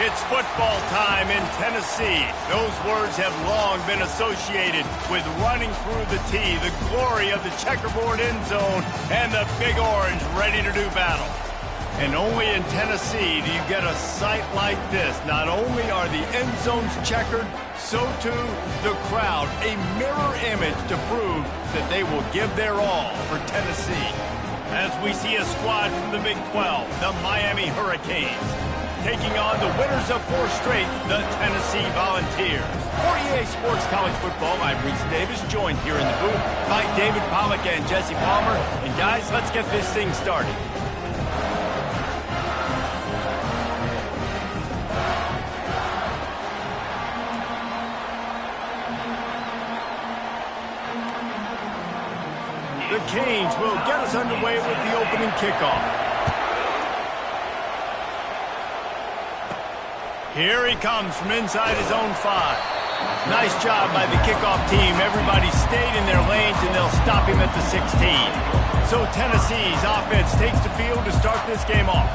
It's football time in Tennessee. Those words have long been associated with running through the tee, the glory of the checkerboard end zone, and the Big Orange ready to do battle. And only in Tennessee do you get a sight like this. Not only are the end zones checkered, so too the crowd, a mirror image to prove that they will give their all for Tennessee. As we see a squad from the Big 12, the Miami Hurricanes, taking on the winners of 4 straight, the Tennessee Volunteers. For EA Sports College Football, I'm Reese Davis, joined here in the booth by David Pollack and Jesse Palmer. And guys, let's get this thing started. The Canes will get us underway with the opening kickoff. Here he comes from inside his own 5. Nice job by the kickoff team. Everybody stayed in their lanes, and they'll stop him at the 16. So Tennessee's offense takes the field to start this game off.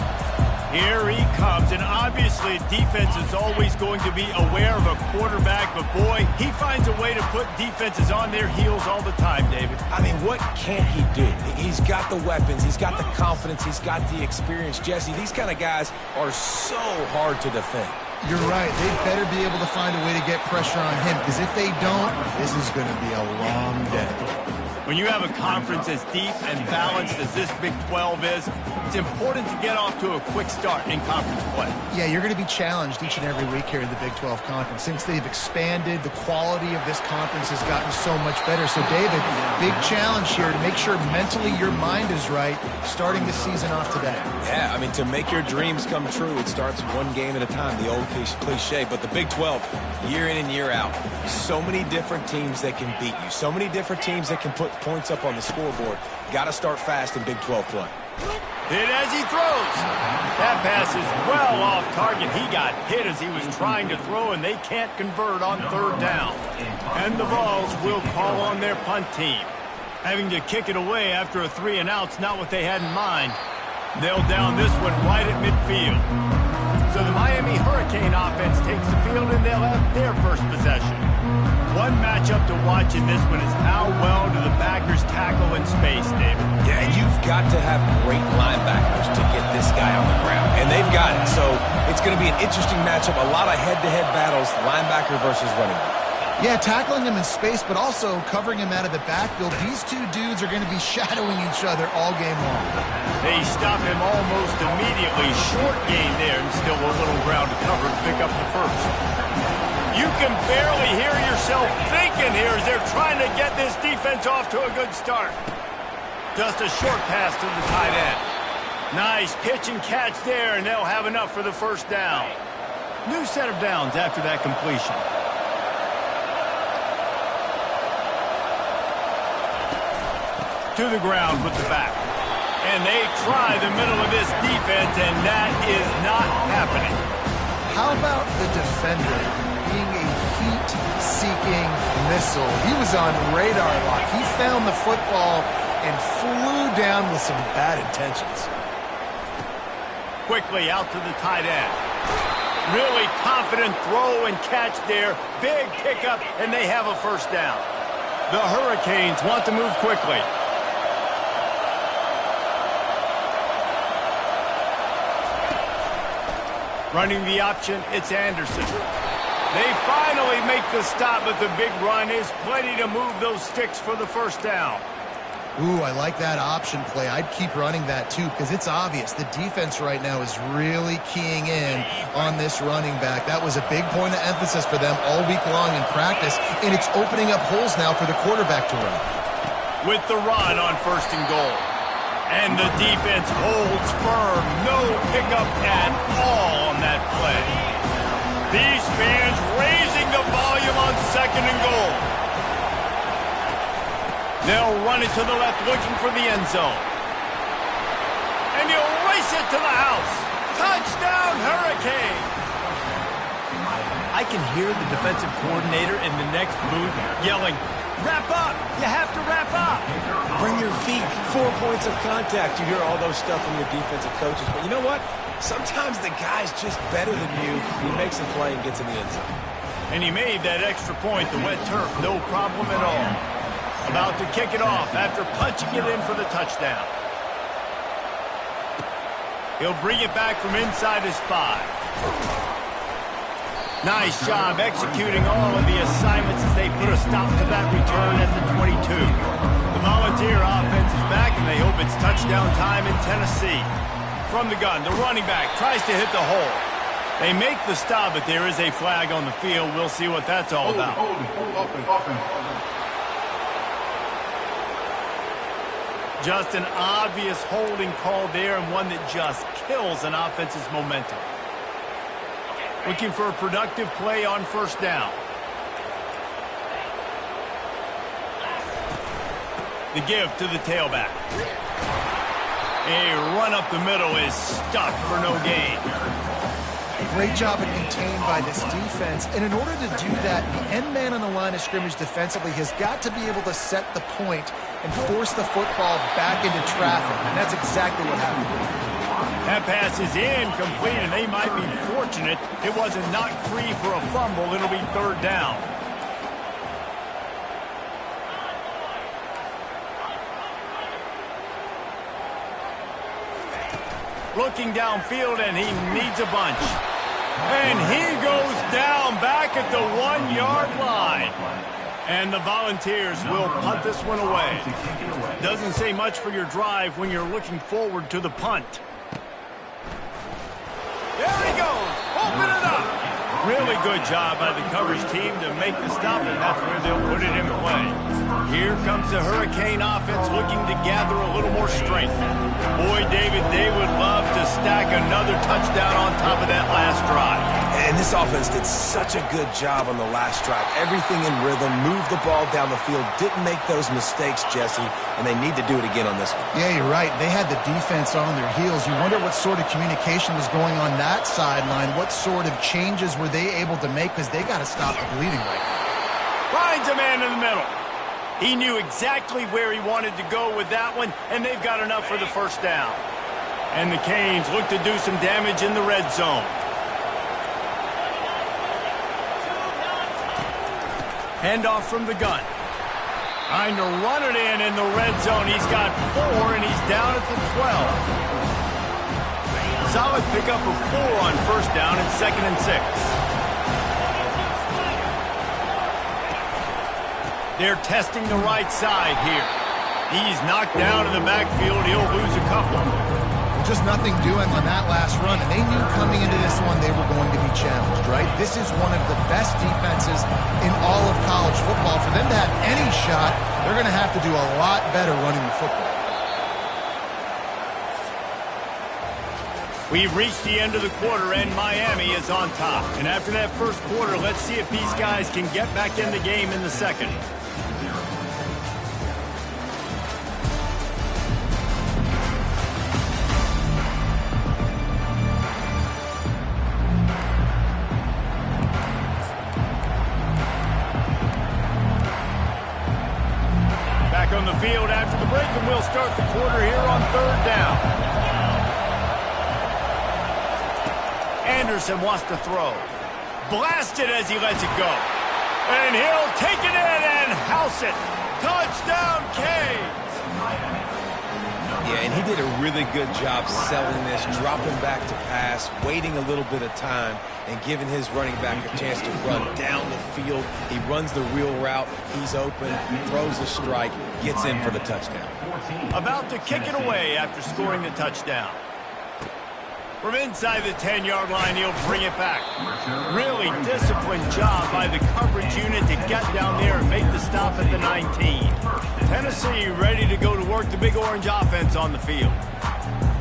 Here he comes, and obviously defense is always going to be aware of a quarterback, but boy, he finds a way to put defenses on their heels all the time, David. I mean, what can't he do? He's got the weapons, he's got the confidence, he's got the experience. Jesse, these kind of guys are so hard to defend. You're right. They better be able to find a way to get pressure on him, because if they don't, this is going to be a long day. When you have a conference as deep and balanced as this Big 12 is, it's important to get off to a quick start in conference play. Yeah, you're going to be challenged each and every week here in the Big 12 Conference. Since they've expanded, the quality of this conference has gotten so much better. So, David, big challenge here to make sure mentally your mind is right starting the season off today. Yeah, I mean, to make your dreams come true, it starts one game at a time, the old cliche. But the Big 12, year in and year out, so many different teams that can beat you, so many different teams that can put points up on the scoreboard. Got to start fast in Big 12 play. Hit as he throws. That pass is well off target. He got hit as he was trying to throw, and they can't convert on 3rd down. And the Vols will call on their punt team. Having to kick it away after a 3-and-out's not what they had in mind. They'll down this one right at midfield. So the Miami Hurricane offense takes the field, and they'll have their first possession. One matchup to watch in this one is how well do the backers tackle in space, David. Yeah, you've got to have great linebackers to get this guy on the ground, and they've got it. So it's going to be an interesting matchup, a lot of head-to-head battles, linebacker versus running back. Yeah, tackling him in space, but also covering him out of the backfield. These two dudes are going to be shadowing each other all game long. They stop him almost immediately. Short gain there, and still a little ground to cover to pick up the first. You can barely hear yourself thinking here as they're trying to get this defense off to a good start. Just a short pass to the tight end. Nice pitch and catch there, and they'll have enough for the first down. New set of downs after that completion. To the ground with the back. And they try the middle of this defense, and that is not happening. How about the defender being a heat-seeking missile? He was on radar lock. He found the football and flew down with some bad intentions. Quickly out to the tight end. Really confident throw and catch there. Big pickup, and they have a first down. The Hurricanes want to move quickly. Running the option, it's Anderson. They finally make the stop, but the big run is plenty to move those sticks for the first down. Ooh, I like that option play. I'd keep running that too, because it's obvious the defense right now is really keying in on this running back. That was a big point of emphasis for them all week long in practice, and it's opening up holes now for the quarterback to run. With the run on 1st and goal. And the defense holds firm. No pickup at all on that play. These fans raising the volume on 2nd and goal. They'll run it to the left, looking for the end zone. And he'll race it to the house. Touchdown, Hurricane! I can hear the defensive coordinator in the next booth yelling, "Wrap up! You have to wrap up!" Bring your feet. 4 points of contact. You hear all those stuff from your defensive coaches. But you know what? Sometimes the guy's just better than you. He makes a play and gets in the end zone. And he made that extra point, the wet turf, no problem at all. About to kick it off after punching it in for the touchdown. He'll bring it back from inside his 5. Nice job executing all of the assignments as they put a stop to that return at the 22. The Volunteer offense is back, and they hope it's touchdown time in Tennessee. From the gun, the running back tries to hit the hole. They make the stop, but there is a flag on the field. We'll see what that's all about. Just an obvious holding call there, and one that just kills an offense's momentum. Looking for a productive play on first down. The give to the tailback. A run up the middle is stuck for no gain. Great job of contained by this defense. And in order to do that, the end man on the line of scrimmage defensively has got to be able to set the point and force the football back into traffic. And that's exactly what happened. That pass is incomplete, and they might be fortunate it wasn't knocked free for a fumble. It'll be third down. Looking downfield, and he needs a bunch. And he goes down back at the 1-yard line. And the Volunteers will punt this one away. Doesn't say much for your drive when you're looking forward to the punt. There he goes. Open it up. Really good job by the coverage team to make the stop, and that's where they'll put it in play. Here comes the Hurricane offense looking to gather a little more strength. Boy, David, they would love to stack another touchdown on top of that last drive. And this offense did such a good job on the last drive. Everything in rhythm, moved the ball down the field, didn't make those mistakes, Jesse, and they need to do it again on this one. Yeah, you're right. They had the defense on their heels. You wonder what sort of communication was going on that sideline. What sort of changes were they able to make, because they got to stop the bleeding right now. Finds a man in the middle. He knew exactly where he wanted to go with that one, and they've got enough for the first down. And the Canes look to do some damage in the red zone. Handoff from the gun. Trying to run it in the red zone. He's got 4, and he's down at the 12. Solid pickup of 4 on first down and 2nd and 6. They're testing the right side here. He's knocked down in the backfield. He'll lose a couple. Just nothing doing on that last run, and they knew coming into this one they were going to be challenged, right? This is one of the best defenses in all of college football. For them to have any shot, they're going to have to do a lot better running the football. We've reached the end of the quarter, and Miami is on top. And after that first quarter, let's see if these guys can get back in the game in the second. Back on the field after the break, and we'll start the quarter here on third down. Anderson wants to throw. Blasted as he lets it go. And he'll take it in and house it. Touchdown, Canes! Yeah, and he did a really good job selling this, dropping back to pass, waiting a little bit of time, and giving his running back a chance to run down the field. He runs the real route. He's open, throws a strike, gets in for the touchdown. About to kick it away after scoring the touchdown. From inside the 10-yard line, he'll bring it back. Really disciplined job by the coverage unit to get down there and make the stop at the 19. Tennessee ready to go to work the Big Orange offense on the field.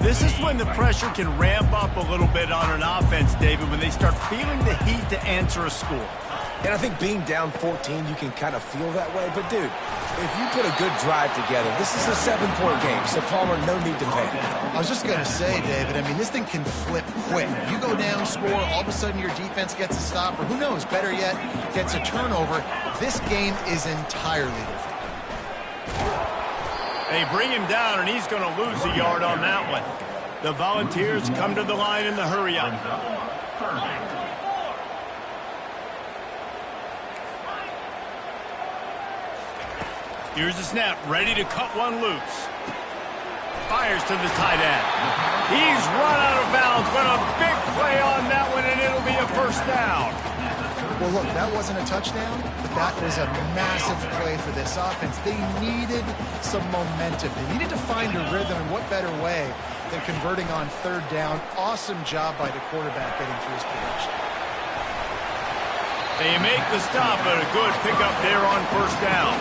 This is when the pressure can ramp up a little bit on an offense, David, when they start feeling the heat to answer a score. And I think being down 14, you can kind of feel that way. But, dude, if you put a good drive together, this is a 7-point game, so Palmer, no need to panic. I was just going to say, David, I mean, this thing can flip quick. You go down, score, all of a sudden your defense gets a stop, or who knows, better yet, gets a turnover. This game is entirely different. They bring him down, and he's going to lose a yard on that one. The Volunteers come to the line in the hurry-up. Here's the snap, ready to cut one loose. Fires to the tight end. He's run out of bounds, but a big play on that one, and it'll be a first down. Well, look, that wasn't a touchdown, but that was a massive play for this offense. They needed some momentum. They needed to find a rhythm, and what better way than converting on third down. Awesome job by the quarterback getting through his progression. They make the stop, but a good pickup there on first down.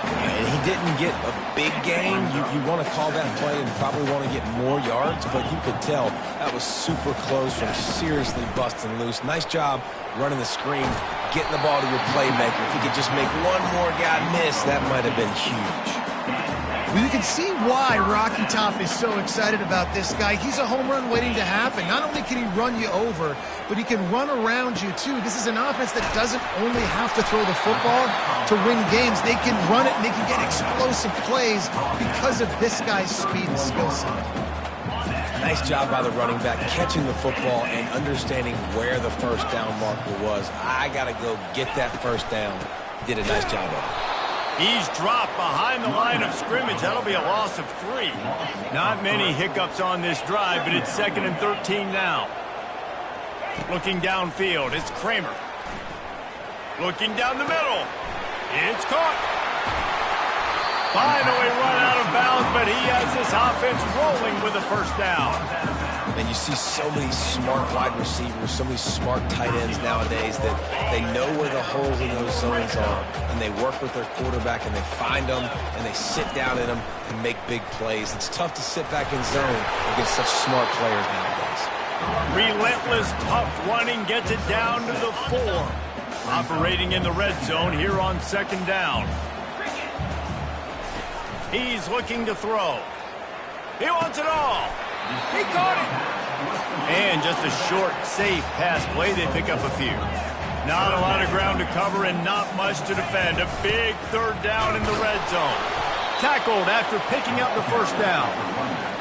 And he didn't get a big gain. You want to call that play and probably want to get more yards, but you could tell that was super close from seriously busting loose. Nice job running the screen, getting the ball to your playmaker. If he could just make one more guy miss, that might have been huge. Well, you can see why Rocky Top is so excited about this guy. He's a home run waiting to happen. Not only can he run you over, but he can run around you, too. This is an offense that doesn't only have to throw the football to win games. They can run it, and they can get explosive plays because of this guy's speed and skill set. Nice job by the running back, catching the football and understanding where the first down marker was. I got to go get that first down. Did a nice job of it. He's dropped behind the line of scrimmage. That'll be a loss of 3. Not many hiccups on this drive, but it's 2nd and 13 now. Looking downfield, it's Kramer. Looking down the middle. It's caught. Finally run out of bounds, but he has this offense rolling with a first down. And you see so many smart wide receivers, so many smart tight ends nowadays that they know where the holes in those zones are, and they work with their quarterback, and they find them, and they sit down in them and make big plays. It's tough to sit back in zone against such smart players nowadays. Relentless, tough running gets it down to the 4. Operating in the red zone here on 2nd down. He's looking to throw. He wants it all. He caught it. And just a short, safe pass play. They pick up a few. Not a lot of ground to cover and not much to defend. A big 3rd down in the red zone. Tackled after picking up the first down.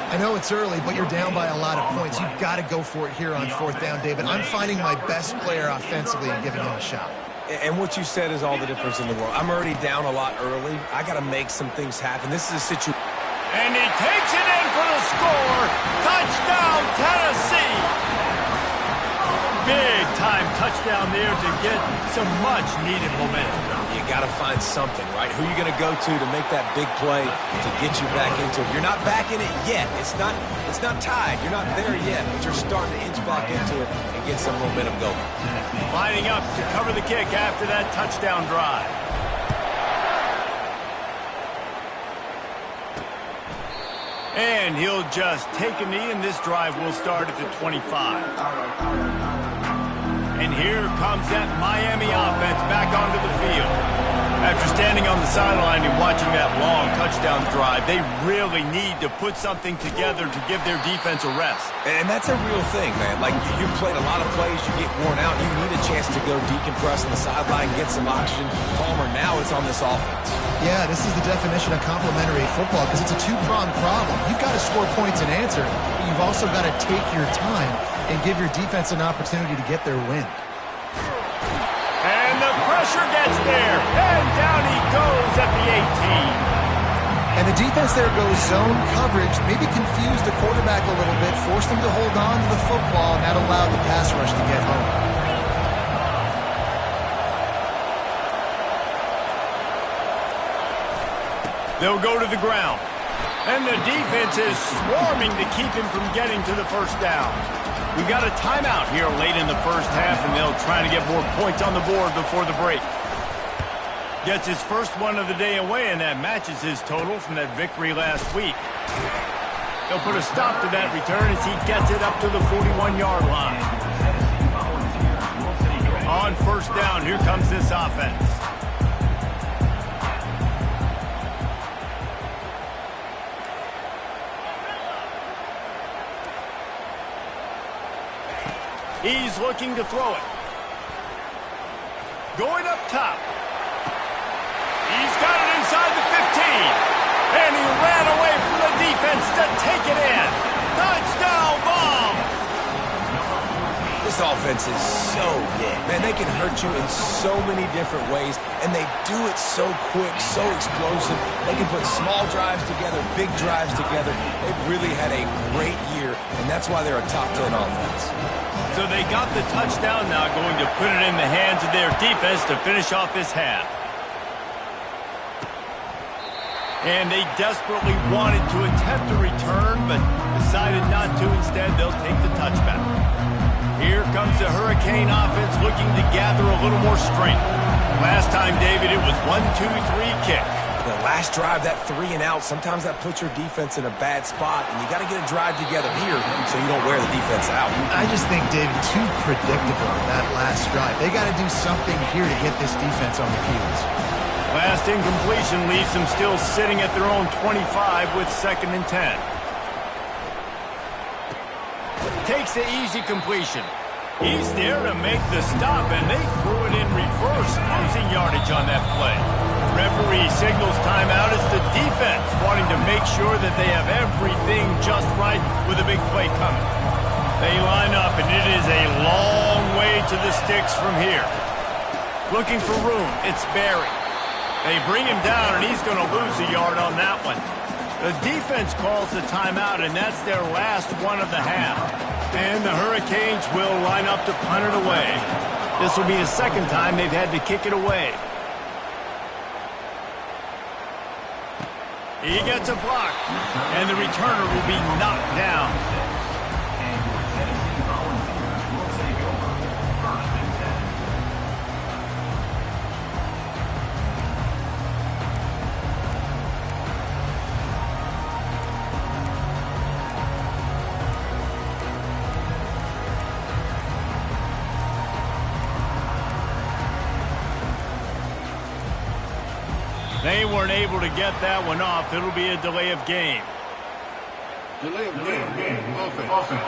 I know it's early, but you're down by a lot of points. You've got to go for it here on 4th down, David. I'm finding my best player offensively and giving him a shot. And what you said is all the difference in the world. I'm already down a lot early. I got to make some things happen. This is a situation. And he takes it in for the score. Touchdown, Tennessee. Big-time touchdown there to get some much-needed momentum. You got to find something, right? Who are you going to go to make that big play to get you back into it? You're not back in it yet. It's not tied. You're not there yet, but you're starting to inch back into it and get some momentum going. Lining up to cover the kick after that touchdown drive. And he'll just take a knee, and this drive will start at the 25. And here comes that Miami offense back onto the field. After standing on the sideline and watching that long touchdown drive, they really need to put something together to give their defense a rest. And that's a real thing, man. Like, you've played a lot of plays, you get worn out, you need a chance to go decompress on the sideline, get some oxygen. Palmer, now it's on this offense. Yeah, this is the definition of complementary football because it's a two-pronged problem. You've got to score points and answer, but you've also got to take your time and give your defense an opportunity to get their win. And the pressure gets there, and down he goes at the 18. And the defense there goes zone coverage, maybe confused the quarterback a little bit, forced him to hold on to the football, and that allowed the pass rush to get home. They'll go to the ground. And the defense is swarming to keep him from getting to the first down. We got a timeout here late in the first half, and they'll try to get more points on the board before the break. Gets his first one of the day away, and that matches his total from that victory last week. They'll put a stop to that return as he gets it up to the 41-yard line. On first down, here comes this offense. He's looking to throw it. Going up top. He's got it inside the 15. And he ran defense to take it in. Touchdown bomb! This offense is so good. Man, they can hurt you in so many different ways, and they do it so quick, so explosive. They can put small drives together, big drives together. They've really had a great year, and that's why they're a top 10 offense. So they got the touchdown, now going to put it in the hands of their defense to finish off this half. And they desperately wanted to attempt a return, but decided not to. Instead, they'll take the touchback. Here comes the Hurricane offense looking to gather a little more strength. Last time, David, it was 1-2-3 kick. The last drive, that 3 and out, sometimes that puts your defense in a bad spot, and you got to get a drive together here so you don't wear the defense out. I just think, David, too predictable, that last drive. They got to do something here to get this defense on the heels. Last incompletion leaves them still sitting at their own 25 with 2nd and 10. Takes the easy completion. He's there to make the stop, and they threw it in reverse, losing yardage on that play. Referee signals timeout as the defense wanting to make sure that they have everything just right with a big play coming. They line up, and it is a long way to the sticks from here. Looking for room, it's Barry. They bring him down, and he's going to lose a yard on that one. The defense calls the timeout, and that's their last one of the half. And the Hurricanes will line up to punt it away. This will be the 2nd time they've had to kick it away. He gets a block, and the returner will be knocked down. They weren't able to get that one off. It'll be a delay of game. Delay of game. Offense.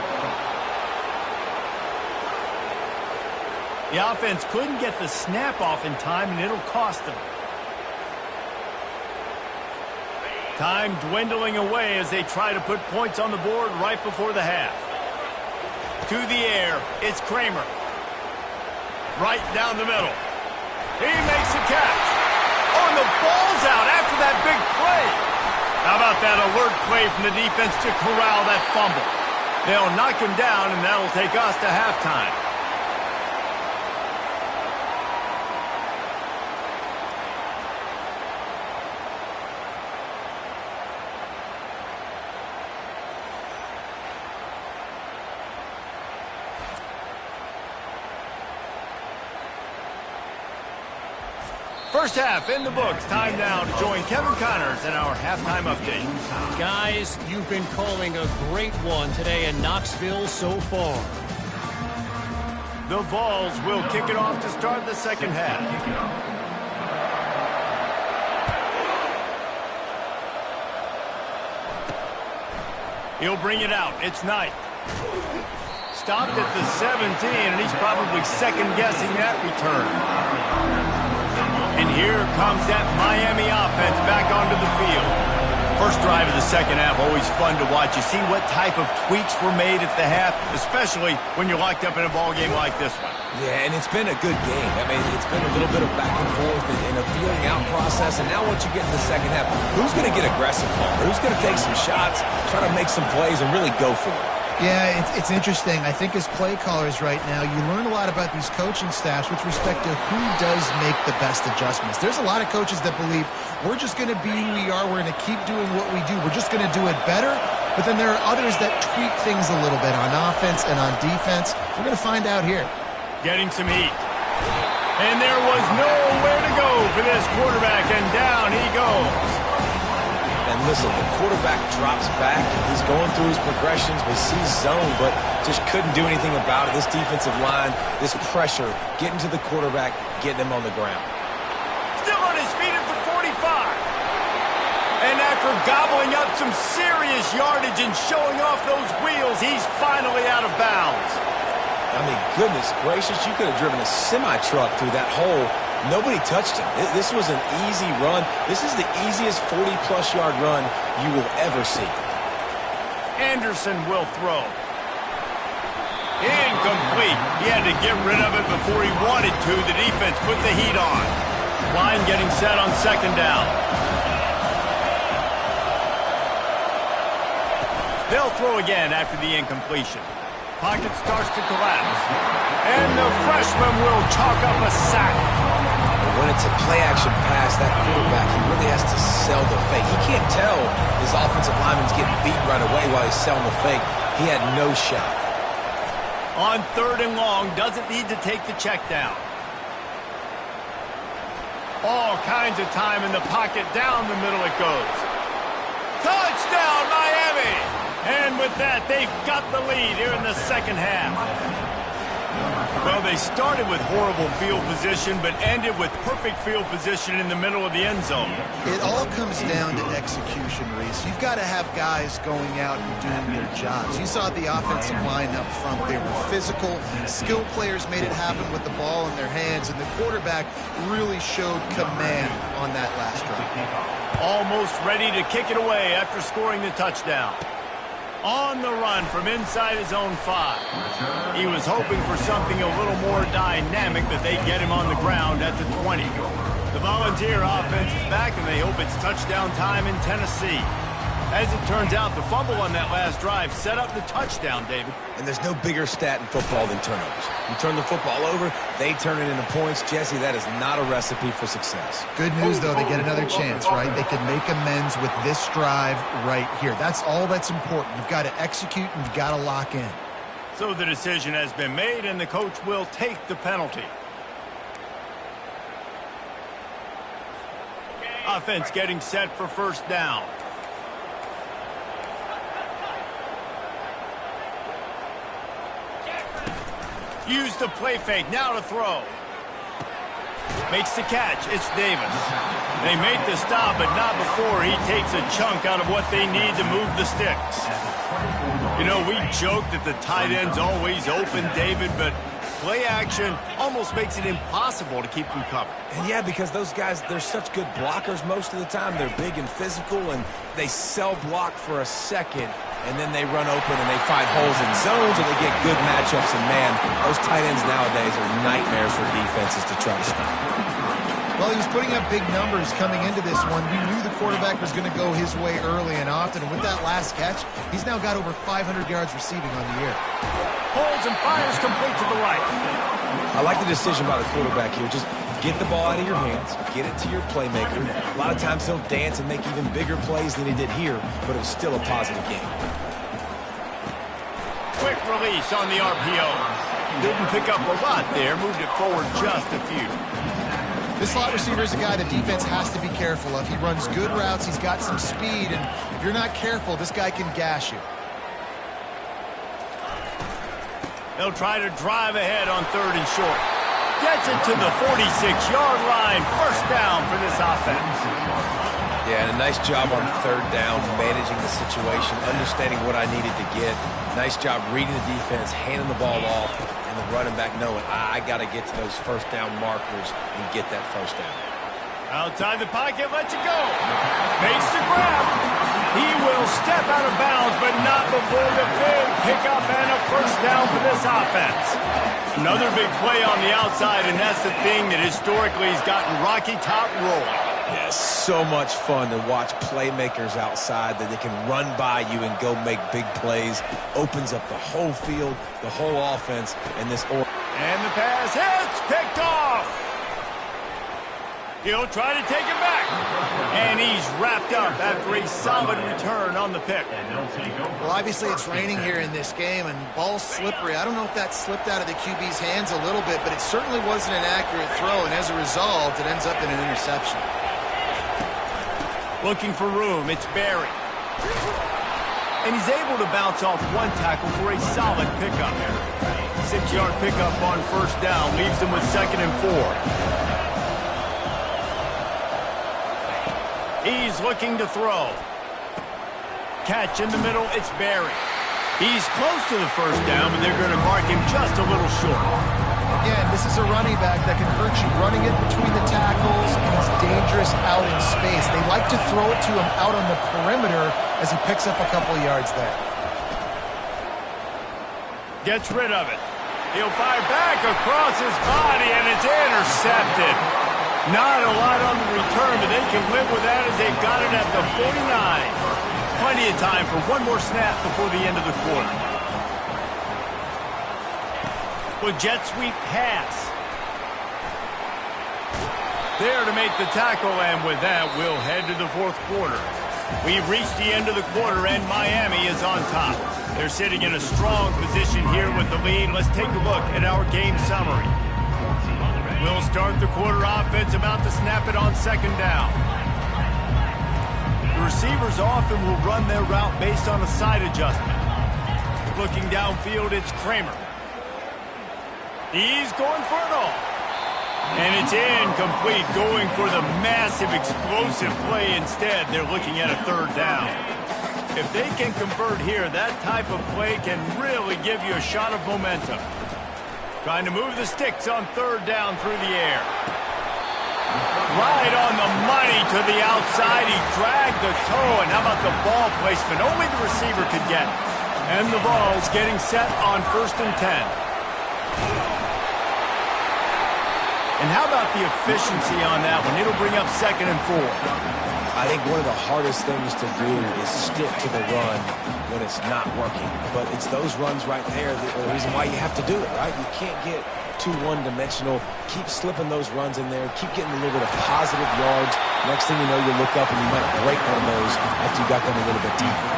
The offense couldn't get the snap off in time, and it'll cost them. Time dwindling away as they try to put points on the board right before the half. To the air, it's Kramer. Right down the middle. He makes the catch. Oh, and the ball's out after that big play. How about that alert play from the defense to corral that fumble? They'll knock him down, and that'll take us to halftime. First half in the books. Time now to join Kevin Connors in our halftime update. Guys, you've been calling a great one today in Knoxville so far. The Vols will kick it off to start the 2nd half. He'll bring it out. It's Knight. Stopped at the 17, and he's probably second-guessing that return. And here comes that Miami offense back onto the field. First drive of the 2nd half, always fun to watch. You see what type of tweaks were made at the half, especially when you're locked up in a ball game like this one. Yeah, and it's been a good game. I mean, it's been a little bit of back and forth and a feeling out process. And now once you get in the 2nd half, who's going to get aggressive, Palmer? Who's going to take some shots, try to make some plays, and really go for it? Yeah, it's interesting. I think as play callers right now, you learn a lot about these coaching staffs with respect to who does make the best adjustments. There's a lot of coaches that believe we're just going to be who we are. We're going to keep doing what we do. We're just going to do it better. But then there are others that tweak things a little bit on offense and on defense. We're going to find out here. Getting some heat. And there was nowhere to go for this quarterback, and down he goes. And listen, the quarterback drops back, and he's going through his progressions, but sees zone, but just couldn't do anything about it. This defensive line, this pressure, getting to the quarterback, getting him on the ground. Still on his feet at the 45. And after gobbling up some serious yardage and showing off those wheels, he's finally out of bounds. I mean, goodness gracious, you could have driven a semi-truck through that hole. Nobody touched him. This was an easy run. This is the easiest 40-plus yard run you will ever see. Anderson will throw. Incomplete. He had to get rid of it before he wanted to. The defense put the heat on. Line getting set on second down. They'll throw again after the incompletion. Pocket starts to collapse. And the freshman will chalk up a sack. When it's a play-action pass, that quarterback, he really has to sell the fake. He can't tell his offensive lineman's getting beat right away while he's selling the fake. He had no shot. On 3rd and long, doesn't need to take the check down. All kinds of time in the pocket. Down the middle it goes. Touchdown, Miami! And with that, they've got the lead here in the second half. Well, they started with horrible field position, but ended with perfect field position in the middle of the end zone. It all comes down to execution, Reese. You've got to have guys going out and doing their jobs. You saw the offensive line up front. They were physical. Skilled players made it happen with the ball in their hands, and the quarterback really showed command on that last drive. Almost ready to kick it away after scoring the touchdown. On the run from inside his own 5. He was hoping for something a little more dynamic, but they get him on the ground at the 20. The Volunteer offense is back, and they hope it's touchdown time in Tennessee. As it turns out, the fumble on that last drive set up the touchdown, David. And there's no bigger stat in football than turnovers. You turn the football over, they turn it into points. Jesse, that is not a recipe for success. Good news, though, they get another chance, right? They can make amends with this drive right here. That's all that's important. You've got to execute, and you've got to lock in. So the decision has been made, and the coach will take the penalty. Offense getting set for first down. Use the play fake, now to throw. Makes the catch, it's Davis. They make the stop, but not before he takes a chunk out of what they need to move the sticks. You know, we joke that the tight end's always open, David, but play action almost makes it impossible to keep them covered. And yeah, because those guys, they're such good blockers most of the time. They're big and physical, and they sell block for a second, and then they run open and they find holes in zones, and they get good matchups. And man, those tight ends nowadays are nightmares for defenses to try to stop. Well, he was putting up big numbers coming into this one. We knew the quarterback was going to go his way early and often, and with that last catch, he's now got over 500 yards receiving on the year. Holds and fires complete to the right. I like the decision by the quarterback here. Just get the ball out of your hands, get it to your playmaker. A lot of times he'll dance and make even bigger plays than he did here, but it was still a positive game. Quick release on the RPO. Didn't pick up a lot there, moved it forward just a few. This slot receiver is a guy the defense has to be careful of. He runs good routes, he's got some speed, and if you're not careful, this guy can gash you. They'll try to drive ahead on 3rd and short. Gets it to the 46-yard line. First down for this offense. Yeah, and a nice job on 3rd down, managing the situation, understanding what I needed to get. Nice job reading the defense, handing the ball off, and the running back knowing, I got to get to those first down markers and get that first down. Outside the pocket, lets it go. Makes the grab. He will step out of bounds, but not before the big pickup and a first down for this offense. Another big play on the outside, and that's the thing that historically has gotten Rocky Top rolling. Yeah, so much fun to watch playmakers outside that they can run by you and go make big plays. Opens up the whole field, the whole offense, and this. And the pass hits, picked off. He'll try to take it back. And he's wrapped up after a solid return on the pick. Well, obviously it's raining here in this game, and ball's slippery. I don't know if that slipped out of the QB's hands a little bit, but it certainly wasn't an accurate throw, and as a result, it ends up in an interception. Looking for room, it's Barry. And he's able to bounce off one tackle for a solid pickup. 6-yard pickup on first down, leaves him with 2nd and 4. He's looking to throw. Catch in the middle, it's Barry. He's close to the first down, but they're going to mark him just a little short. Again, this is a running back that can hurt you. Running it between the tackles, and he's dangerous out in space. They like to throw it to him out on the perimeter as he picks up a couple of yards there. Gets rid of it. He'll fire back across his body, and it's intercepted. Not a lot on the return, but they can live with that as they've got it at the 49. Plenty of time for one more snap before the end of the quarter. With jet sweep pass. There to make the tackle, and with that, we'll head to the fourth quarter. We've reached the end of the quarter, and Miami is on top. They're sitting in a strong position here with the lead. Let's take a look at our game summary. We'll start the quarter offense, about to snap it on second down. The receivers often will run their route based on a side adjustment. Looking downfield, it's Kramer. He's going for it all. And it's incomplete, going for the massive explosive play instead. They're looking at a third down. If they can convert here, that type of play can really give you a shot of momentum. Trying to move the sticks on third down through the air. Right on the money to the outside. He dragged the toe, and how about the ball placement? Only the receiver could get it. And the ball's getting set on 1st and 10. And how about the efficiency on that one? It'll bring up 2nd and 4. I think one of the hardest things to do is stick to the run when it's not working. But it's those runs right there that are the reason why you have to do it, right? You can't get too one-dimensional. Keep slipping those runs in there. Keep getting a little bit of positive yards. Next thing you know, you look up and you might break one of those after you got them a little bit deeper.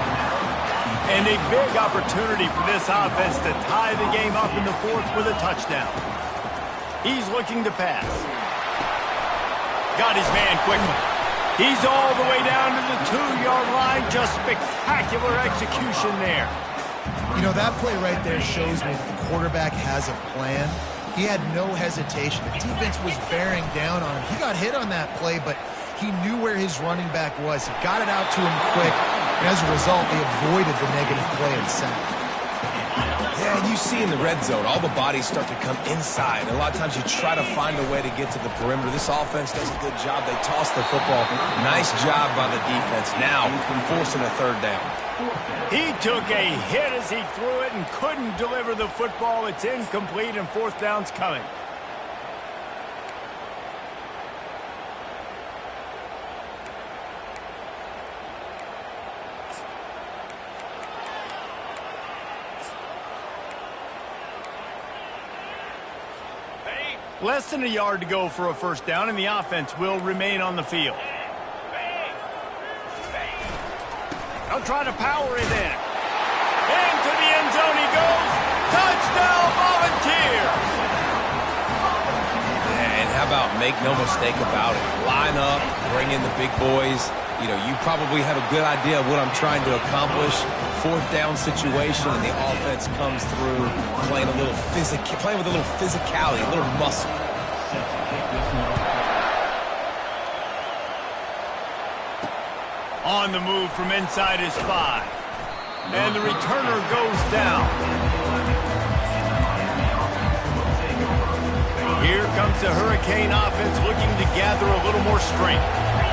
And a big opportunity for this offense to tie the game up in the fourth with a touchdown. He's looking to pass. Got his man quickly. He's all the way down to the 2-yard line. Just spectacular execution there. You know, that play right there shows me that the quarterback has a plan. He had no hesitation. The defense was bearing down on him. He got hit on that play, but he knew where his running back was. He got it out to him quick, and as a result, they avoided the negative play and sack. Yeah, you see in the red zone, all the bodies start to come inside. And a lot of times you try to find a way to get to the perimeter. This offense does a good job. They toss the football. Nice job by the defense. Now, forcing a third down. He took a hit as he threw it and couldn't deliver the football. It's incomplete, and 4th down's coming. Less than a yard to go for a first down, and the offense will remain on the field. They'll try to power it in. Into the end zone he goes. Touchdown, Volunteers! And how about make no mistake about it? Line up, bring in the big boys. You know, you probably have a good idea of what I'm trying to accomplish. 4th down situation, and the offense comes through playing with a little physicality, a little muscle. On the move from inside his 5. And the returner goes down. Here comes the Hurricane offense looking to gather a little more strength.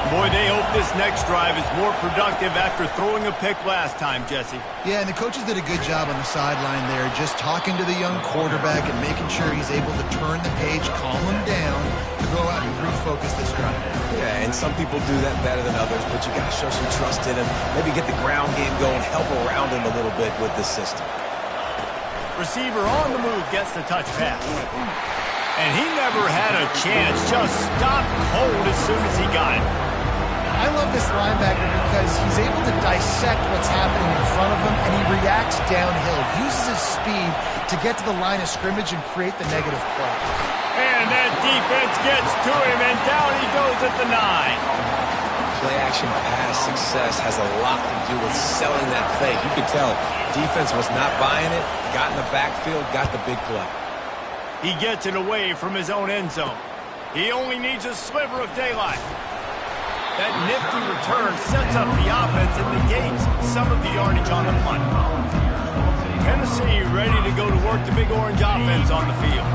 Boy, they hope this next drive is more productive after throwing a pick last time, Jesse. Yeah, and the coaches did a good job on the sideline there, just talking to the young quarterback and making sure he's able to turn the page, calm him down, to go out and refocus this drive. Yeah, and some people do that better than others, but you got to show some trust in him. Maybe get the ground game going, help around him a little bit with this system. Receiver on the move gets the touch pass. And he never had a chance, just stopped cold as soon as he got it. I love this linebacker because he's able to dissect what's happening in front of him, and he reacts downhill, uses his speed to get to the line of scrimmage and create the negative play. And that defense gets to him, and down he goes at the 9. Play-action pass success has a lot to do with selling that fake. You could tell defense was not buying it, got in the backfield, got the big play. He gets it away from his own end zone. He only needs a sliver of daylight. That nifty return sets up the offense and negates some of the yardage on the punt. Tennessee ready to go to work, the Big Orange offense on the field.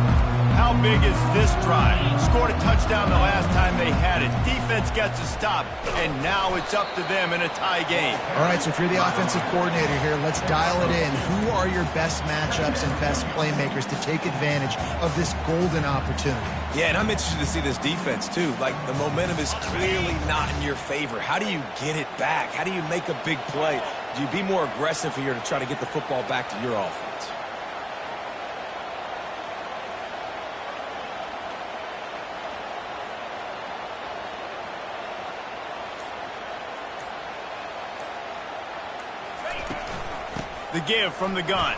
How big is this drive? Scored a touchdown the last time they had it. Defense gets a stop, and now it's up to them in a tie game. All right, so if you're the offensive coordinator here, let's dial it in. Who are your best matchups and best playmakers to take advantage of this golden opportunity? Yeah, and I'm interested to see this defense, too. Like, the momentum is clearly not in your favor. How do you get it back? How do you make a big play? Do you be more aggressive here to try to get the football back to your offense? The give from the gun.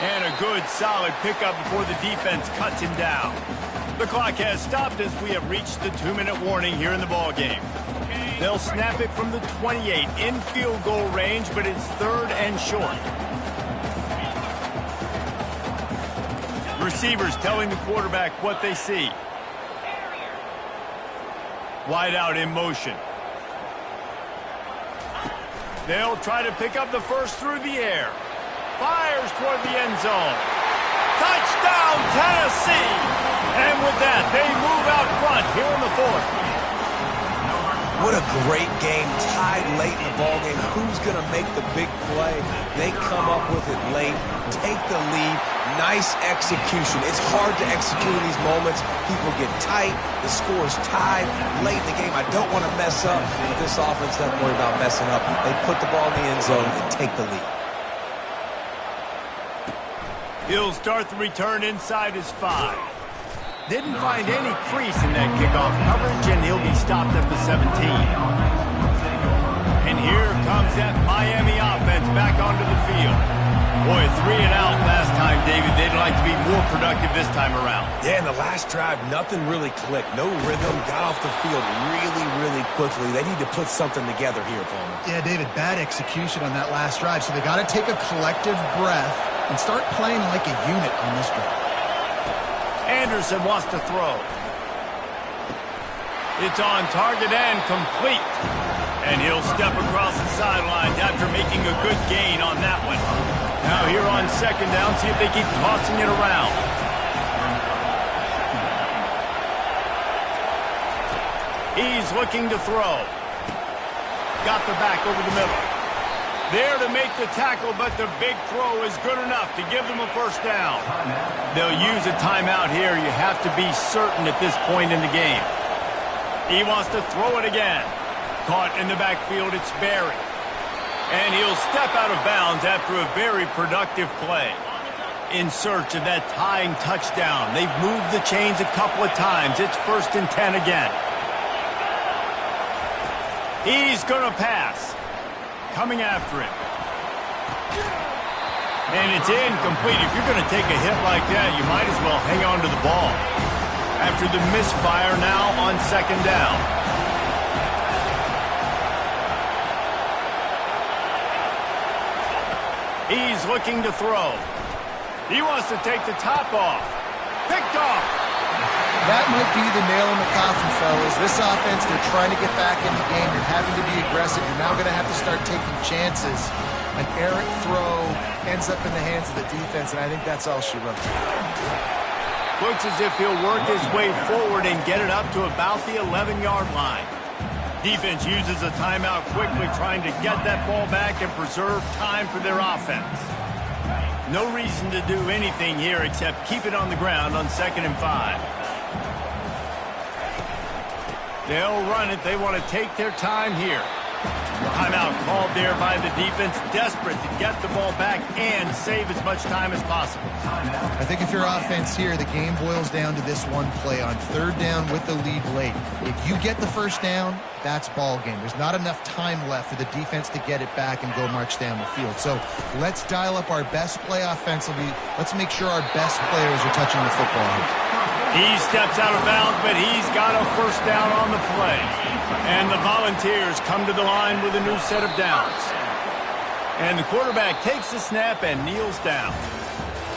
And a good, solid pickup before the defense cuts him down. The clock has stopped as we have reached the 2-minute warning here in the ballgame. They'll snap it from the 28 in field goal range, but it's 3rd and short. Receivers telling the quarterback what they see. Wide out in motion. They'll try to pick up the first through the air. Fires toward the end zone. Touchdown, Tennessee! And with that, they move out front here in the 4th. What a great game, tied late in the ballgame. Who's going to make the big play? They come up with it late, take the lead. Nice execution. It's hard to execute in these moments. People get tight. The score is tied late in the game. I don't want to mess up, but this offense doesn't worry about messing up. They put the ball in the end zone and take the lead. He'll start the return inside his 5. Didn't find any crease in that kickoff coverage, and he'll be stopped at the 17. And here comes that Miami offense back onto the field. Boy, 3 and out last time, David. They'd like to be more productive this time around. Yeah, in the last drive, nothing really clicked. No rhythm. Got off the field really, really quickly. They need to put something together here, Palmer. Yeah, David, bad execution on that last drive. So they got to take a collective breath and start playing like a unit on this drive. Anderson wants to throw. It's on target and complete. And he'll step across the sidelines after making a good gain on that one. Now here on 2nd down, see if they keep tossing it around. He's looking to throw. Got the back over the middle. There to make the tackle, but the big throw is good enough to give them a 1st down. They'll use a timeout here. You have to be certain at this point in the game. He wants to throw it again. Caught in the backfield, it's Barry. And he'll step out of bounds after a very productive play. In search of that tying touchdown. They've moved the chains a couple of times. It's 1st and 10 again. He's going to pass. Coming after him. And it's incomplete. If you're going to take a hit like that, you might as well hang on to the ball. After the misfire now on 2nd down. He's looking to throw. He wants to take the top off. Picked off. That might be the nail in the coffin, fellas. This offense, they're trying to get back in the game. They're having to be aggressive. You're now going to have to start taking chances. An errant throw ends up in the hands of the defense, and I think that's all she wrote. Looks as if he'll work his way forward and get it up to about the 11-yard line. Defense uses a timeout quickly, trying to get that ball back and preserve time for their offense. No reason to do anything here except keep it on the ground on 2nd and 5. They'll run it. They want to take their time here. Timeout called there by the defense, desperate to get the ball back and save as much time as possible. I think if you're offense here, the game boils down to this one play on 3rd down with the lead late. If you get the 1st down, that's ball game. There's not enough time left for the defense to get it back and go march down the field. So let's dial up our best play offensively. Let's make sure our best players are touching the football. He steps out of bounds, but he's got a 1st down on the play. And the Volunteers come to the line with a new set of downs. And the quarterback takes the snap and kneels down.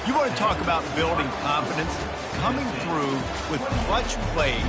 You want to talk about building confidence? Coming through with clutch plays,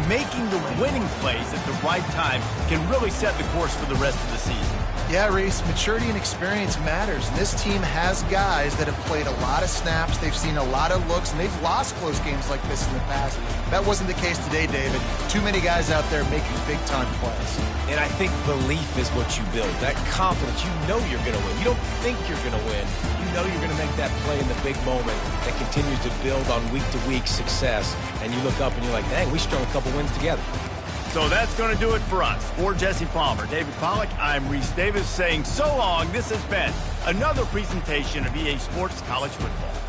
making the winning plays at the right time can really set the course for the rest of the season. Yeah, Reese, maturity and experience matters. And this team has guys that have played a lot of snaps. They've seen a lot of looks, and they've lost close games like this in the past. That wasn't the case today, David. Too many guys out there making big-time plays. And I think belief is what you build. That confidence. You know you're going to win. You don't think you're going to win. You know you're going to make that play in the big moment that continues to build on week-to-week success. And you look up and you're like, dang, we strung a couple wins together. So that's going to do it for us. For Jesse Palmer, David Pollack, I'm Reese Davis saying so long. This has been another presentation of EA Sports College Football.